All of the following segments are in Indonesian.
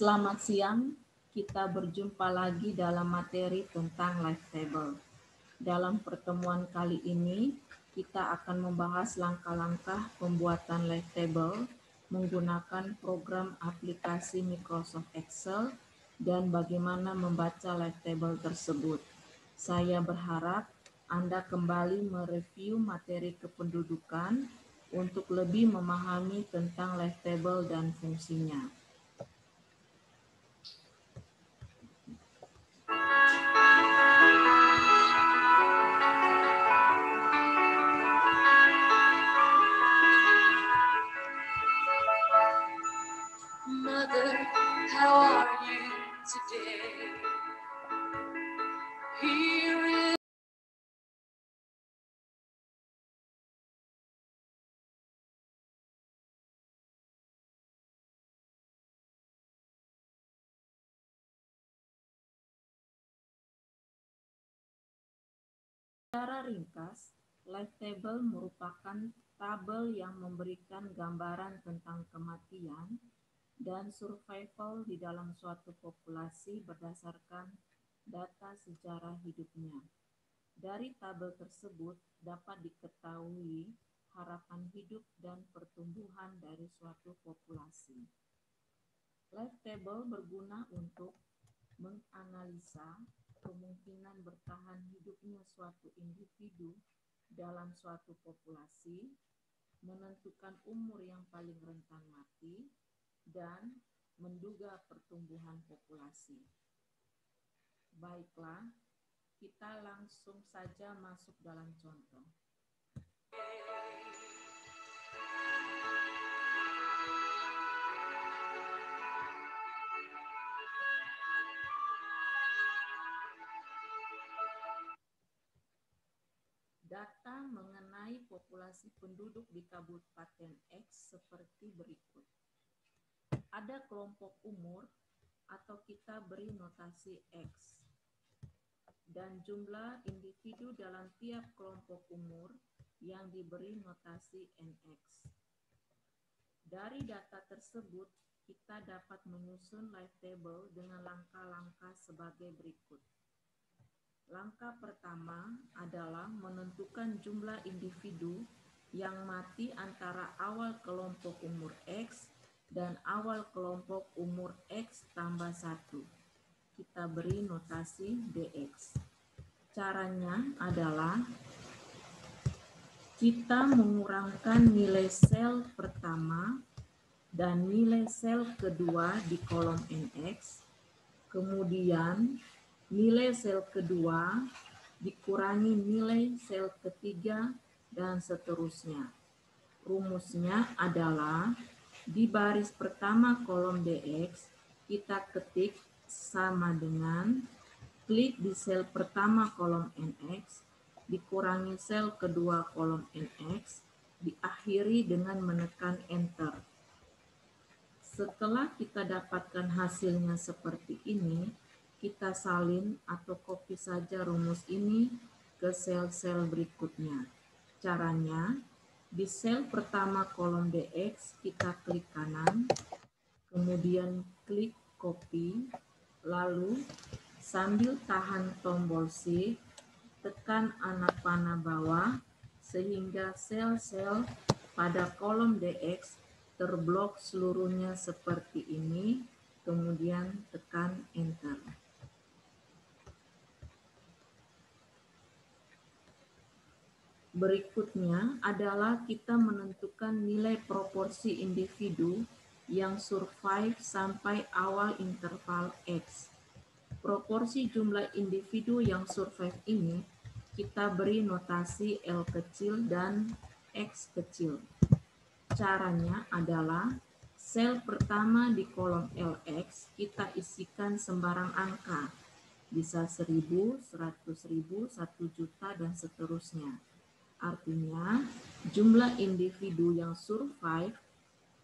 Selamat siang, kita berjumpa lagi dalam materi tentang life table. Dalam pertemuan kali ini, kita akan membahas langkah-langkah pembuatan life table menggunakan program aplikasi Microsoft Excel dan bagaimana membaca life table tersebut. Saya berharap Anda kembali mereview materi kependudukan untuk lebih memahami tentang life table dan fungsinya. Mother, how are you today? Here is Secara ringkas, life table merupakan tabel yang memberikan gambaran tentang kematian dan survival di dalam suatu populasi berdasarkan data sejarah hidupnya. Dari tabel tersebut dapat diketahui harapan hidup dan pertumbuhan dari suatu populasi. Life table berguna untuk menganalisa kemungkinan bertahan hidupnya suatu individu dalam suatu populasi, menentukan umur yang paling rentan mati, dan menduga pertumbuhan populasi. Baiklah, kita langsung saja masuk dalam contoh. Data mengenai populasi penduduk di Kabupaten X seperti berikut. Ada kelompok umur atau kita beri notasi X dan jumlah individu dalam tiap kelompok umur yang diberi notasi NX. Dari data tersebut, kita dapat menyusun life table dengan langkah-langkah sebagai berikut. Langkah pertama adalah menentukan jumlah individu yang mati antara awal kelompok umur X dan awal kelompok umur X tambah 1. Kita beri notasi DX. Caranya adalah kita mengurangkan nilai sel pertama dan nilai sel kedua di kolom NX, kemudian nilai sel kedua dikurangi nilai sel ketiga dan seterusnya. Rumusnya adalah di baris pertama kolom DX kita ketik sama dengan klik di sel pertama kolom NX dikurangi sel kedua kolom NX diakhiri dengan menekan enter. Setelah kita dapatkan hasilnya seperti ini, kita salin atau copy saja rumus ini ke sel-sel berikutnya. Caranya, di sel pertama kolom DX kita klik kanan, kemudian klik copy, lalu sambil tahan tombol Shift, tekan anak panah bawah sehingga sel-sel pada kolom DX terblok seluruhnya seperti ini, kemudian tekan enter. Berikutnya adalah kita menentukan nilai proporsi individu yang survive sampai awal interval X. Proporsi jumlah individu yang survive ini kita beri notasi L kecil dan X kecil. Caranya adalah sel pertama di kolom LX kita isikan sembarang angka, bisa 1000, 100.000, 1 juta, dan seterusnya. Artinya, jumlah individu yang survive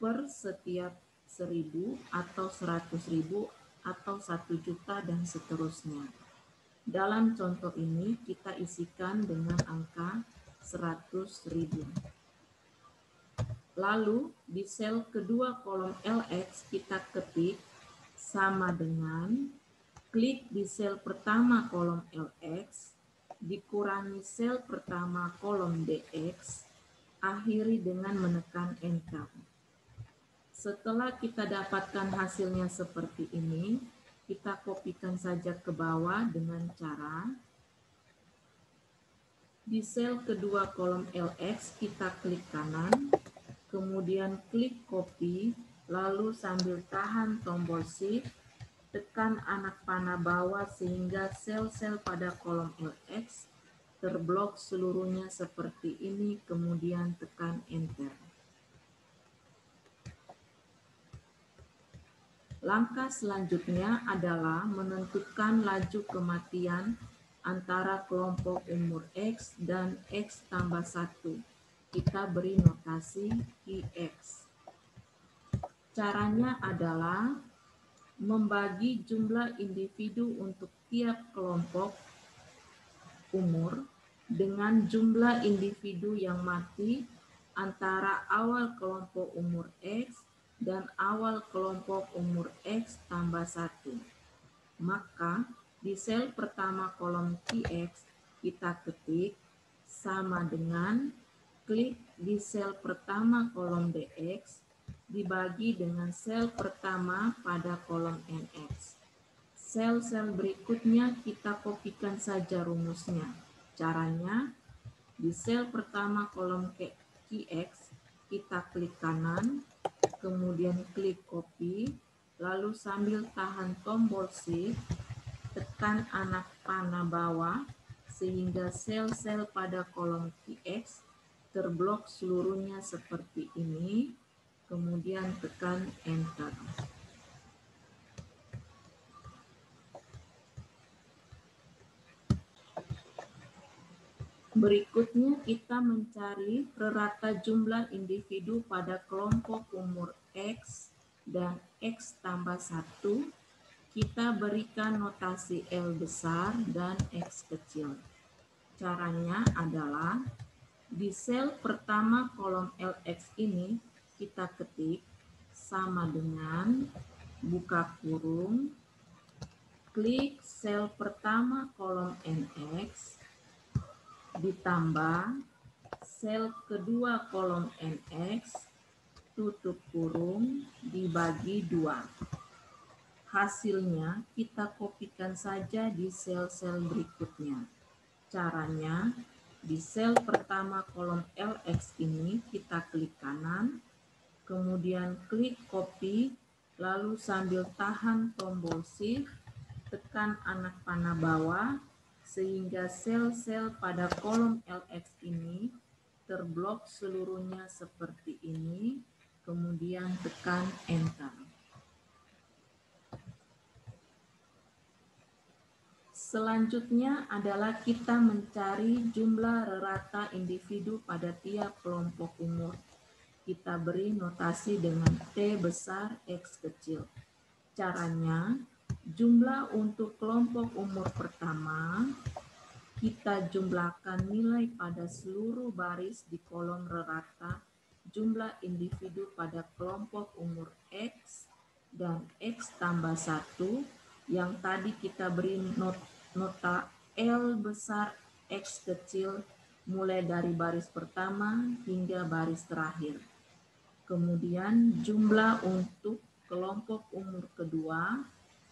per setiap 1000 atau 100.000 atau 1 juta dan seterusnya. Dalam contoh ini kita isikan dengan angka 100.000. Lalu di sel kedua kolom LX kita ketik sama dengan klik di sel pertama kolom LX, dikurangi sel pertama kolom DX, akhiri dengan menekan Enter. Setelah kita dapatkan hasilnya seperti ini, kita kopikan saja ke bawah dengan cara di sel kedua kolom LX kita klik kanan, kemudian klik copy, lalu sambil tahan tombol shift, tekan anak panah bawah sehingga sel-sel pada kolom LX terblok seluruhnya seperti ini, kemudian tekan enter. Langkah selanjutnya adalah menentukan laju kematian antara kelompok umur X dan X tambah 1. Kita beri notasi IX. Caranya adalah membagi jumlah individu untuk tiap kelompok umur dengan jumlah individu yang mati antara awal kelompok umur X dan awal kelompok umur X tambah 1. Maka di sel pertama kolom QX kita ketik sama dengan klik di sel pertama kolom DX dibagi dengan sel pertama pada kolom NX. Sel-sel berikutnya kita kopikan saja rumusnya. Caranya, di sel pertama kolom QX kita klik kanan, kemudian klik copy, lalu sambil tahan tombol shift, tekan anak panah bawah sehingga sel-sel pada kolom QX terblok seluruhnya seperti ini, kemudian tekan enter. Berikutnya kita mencari rata jumlah individu pada kelompok umur X dan X tambah 1. Kita berikan notasi L besar dan X kecil. Caranya adalah di sel pertama kolom LX ini kita ketik sama dengan buka kurung, klik sel pertama kolom NX, ditambah sel kedua kolom NX, tutup kurung, dibagi 2. Hasilnya kita kopikan saja di sel-sel berikutnya. Caranya, di sel pertama kolom LX ini kita klik kanan, kemudian klik copy, lalu sambil tahan tombol shift, tekan anak panah bawah, sehingga sel-sel pada kolom LX ini terblok seluruhnya seperti ini, kemudian tekan enter. Selanjutnya adalah kita mencari jumlah rata individu pada tiap kelompok umur. Kita beri notasi dengan T besar X kecil. Caranya, jumlah untuk kelompok umur pertama, kita jumlahkan nilai pada seluruh baris di kolom rata jumlah individu pada kelompok umur X dan X tambah 1 yang tadi kita beri nota L besar X kecil mulai dari baris pertama hingga baris terakhir. Kemudian jumlah untuk kelompok umur kedua,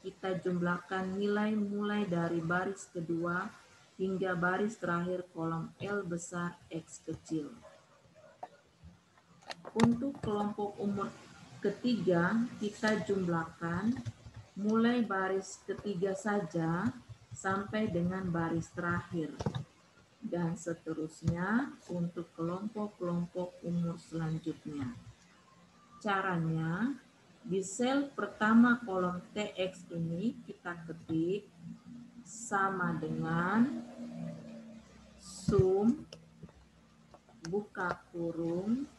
kita jumlahkan nilai mulai dari baris kedua hingga baris terakhir kolom L besar X kecil. Untuk kelompok umur ketiga, kita jumlahkan mulai baris ketiga saja sampai dengan baris terakhir. Dan seterusnya untuk kelompok-kelompok umur selanjutnya. Caranya, di sel pertama kolom TX ini kita ketik sama dengan sum, buka kurung,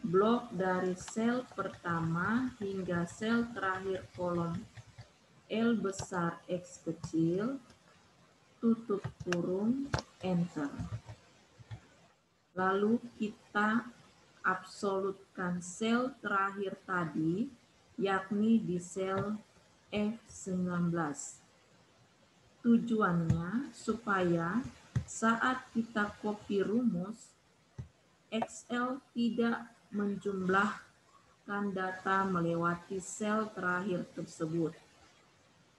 blok dari sel pertama hingga sel terakhir kolom L besar X kecil, tutup kurung, enter. Lalu kita absolutkan sel terakhir tadi, yakni di sel F19. Tujuannya supaya saat kita copy rumus, Excel tidak menjumlahkan data melewati sel terakhir tersebut.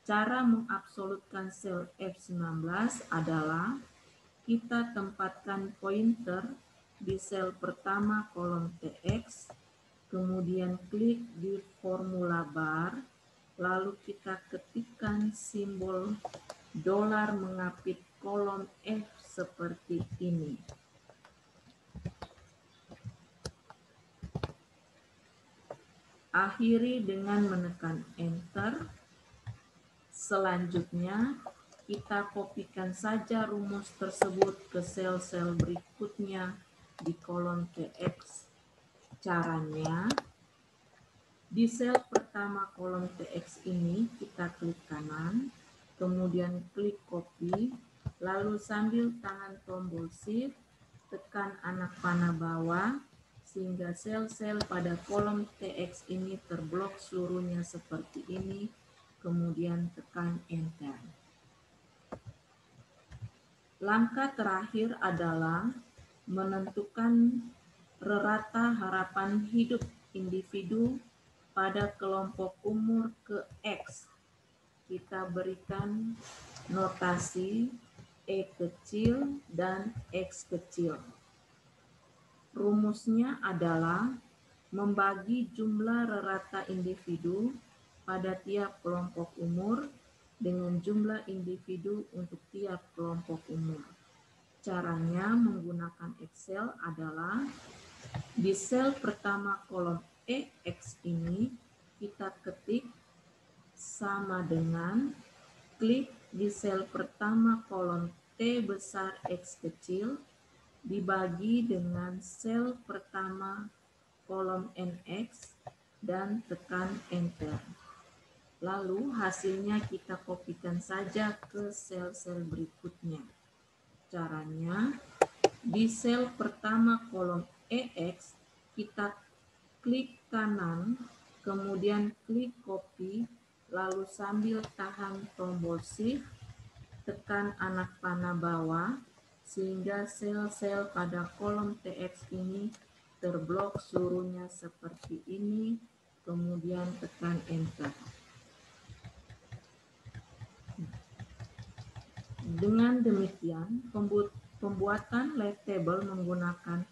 Cara mengabsolutkan sel F19 adalah kita tempatkan pointer di sel pertama kolom TX, kemudian klik di formula bar, lalu kita ketikkan simbol dolar mengapit kolom F seperti ini. Akhiri dengan menekan Enter. Selanjutnya, kita kopikan saja rumus tersebut ke sel-sel berikutnya di kolom TX. Caranya, di sel pertama kolom TX ini kita klik kanan, kemudian klik copy, lalu sambil tahan tombol Shift, tekan anak panah bawah, sehingga sel-sel pada kolom TX ini terblok seluruhnya seperti ini, kemudian tekan Enter. Langkah terakhir adalah menentukan rata harapan hidup individu pada kelompok umur ke X. Kita berikan notasi E kecil dan X kecil. Rumusnya adalah membagi jumlah rata individu pada tiap kelompok umur dengan jumlah individu untuk tiap kelompok umur. Caranya menggunakan Excel adalah di sel pertama kolom EX ini kita ketik sama dengan klik di sel pertama kolom T besar X kecil dibagi dengan sel pertama kolom NX dan tekan Enter. Lalu hasilnya kita kopikan saja ke sel-sel berikutnya. Caranya, di sel pertama kolom EX kita klik kanan, kemudian klik copy, lalu sambil tahan tombol Shift, tekan anak panah bawah, sehingga sel-sel pada kolom TX ini terblok seluruhnya seperti ini, kemudian tekan Enter. Dengan demikian, pembuatan live table menggunakan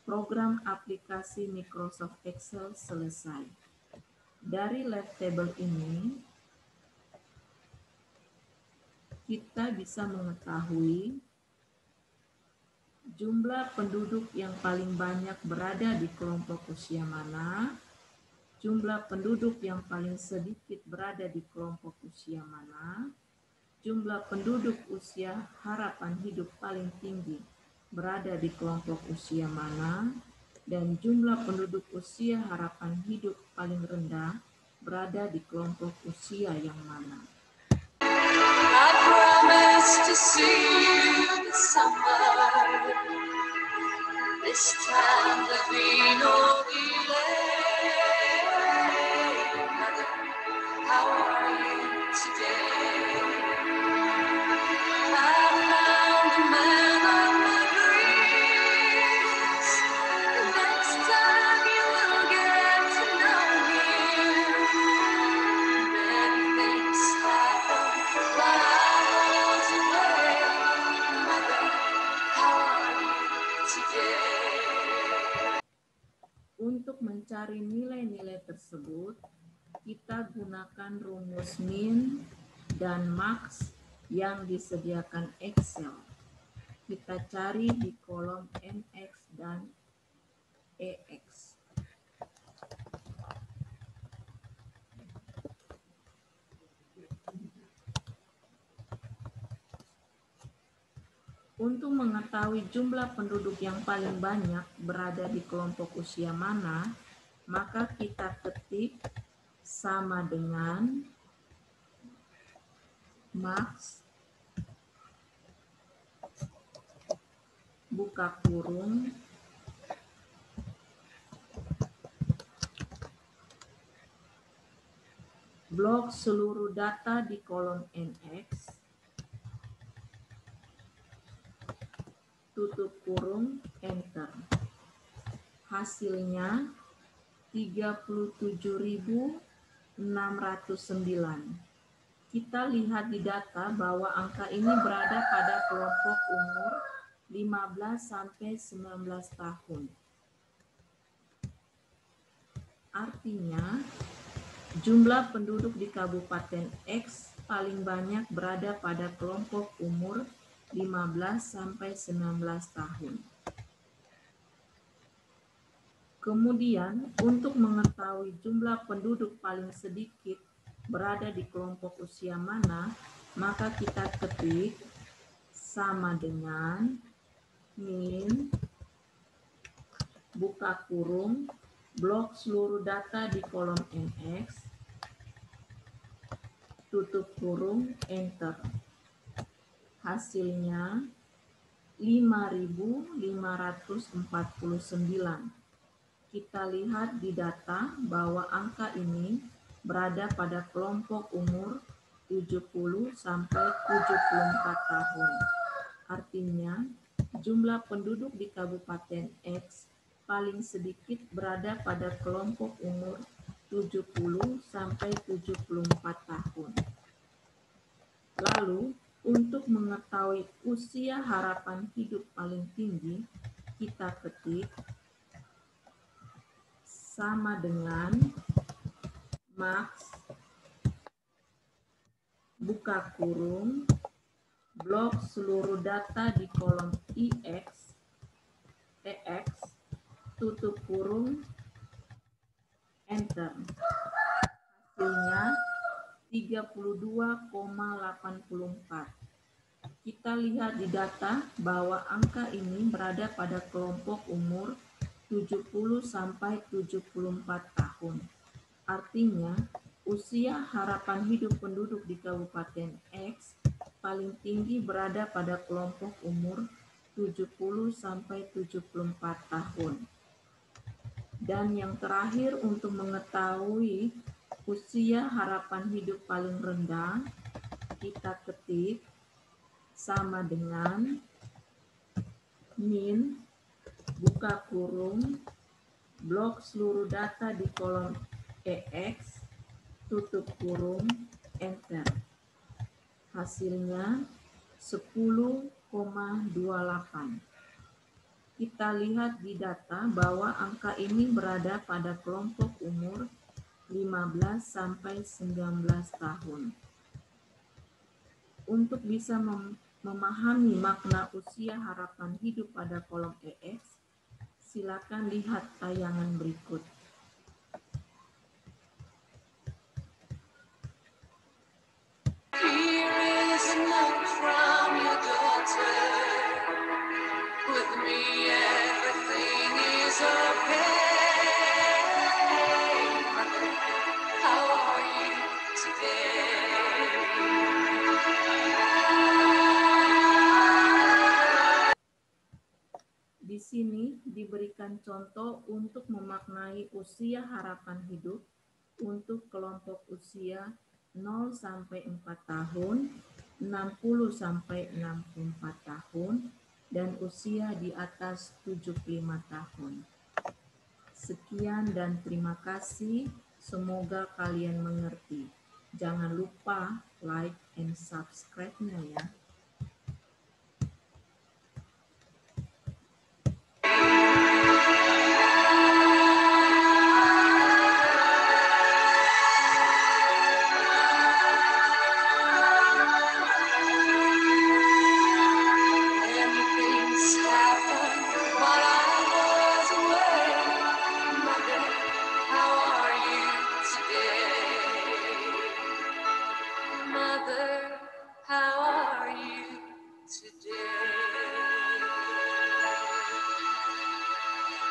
program aplikasi Microsoft Excel selesai. Dari live table ini, kita bisa mengetahui jumlah penduduk yang paling banyak berada di kelompok usia mana, jumlah penduduk yang paling sedikit berada di kelompok usia mana, jumlah penduduk usia harapan hidup paling tinggi berada di kelompok usia mana, dan jumlah penduduk usia harapan hidup paling rendah berada di kelompok usia yang mana. I promise to see you this summer. This time there'll be no delay. Mother, how are you today? I found the man of my dreams. The next time you will get to know him. Many things happened while I was away. Mother, how are you today? Untuk mencari nilai-nilai tersebut, kita gunakan rumus min dan max yang disediakan Excel. Kita cari di kolom NX dan EX. Untuk mengetahui jumlah penduduk yang paling banyak berada di kelompok usia mana, maka kita ketik sama dengan max buka kurung Blok seluruh data di kolom NX, tutup kurung, enter. Hasilnya 37.609. Kita lihat di data bahwa angka ini berada pada kelompok umur 15 sampai 19 tahun. Artinya, jumlah penduduk di Kabupaten X paling banyak berada pada kelompok umur 15 sampai 19 tahun. Kemudian, untuk mengetahui jumlah penduduk paling sedikit berada di kelompok usia mana, maka kita ketik sama dengan min buka kurung blok seluruh data di kolom NX, tutup kurung, enter. Hasilnya 5.549. Kita lihat di data bahwa angka ini berada pada kelompok umur 70 sampai 74 tahun. Artinya, jumlah penduduk di Kabupaten X paling sedikit berada pada kelompok umur 70 sampai 74 tahun. Lalu, untuk mengetahui usia harapan hidup paling tinggi, kita ketik sama dengan max buka kurung blok seluruh data di kolom EX tutup kurung, enter. Hasilnya 32,84. Kita lihat di data bahwa angka ini berada pada kelompok umur 70 sampai 74 tahun. Artinya, usia harapan hidup penduduk di Kabupaten X paling tinggi berada pada kelompok umur 70 sampai 74 tahun. Dan yang terakhir, untuk mengetahui usia harapan hidup paling rendah, kita ketik sama dengan min buka kurung blok seluruh data di kolom EX tutup kurung, enter. Hasilnya 10,28. Kita lihat di data bahwa angka ini berada pada kelompok umur 15 sampai 19 tahun. Untuk bisa memahami makna usia harapan hidup pada kolom EX, silakan lihat tayangan berikut. Here is a note from your daughter. With me, everything is okay. How are you today? Di sini diberikan contoh untuk memaknai usia harapan hidup untuk kelompok usia 0 sampai 4 tahun, 60 sampai 64 tahun, dan usia di atas 75 tahun. Sekian dan terima kasih. Semoga kalian mengerti. Jangan lupa like and subscribe-nya ya.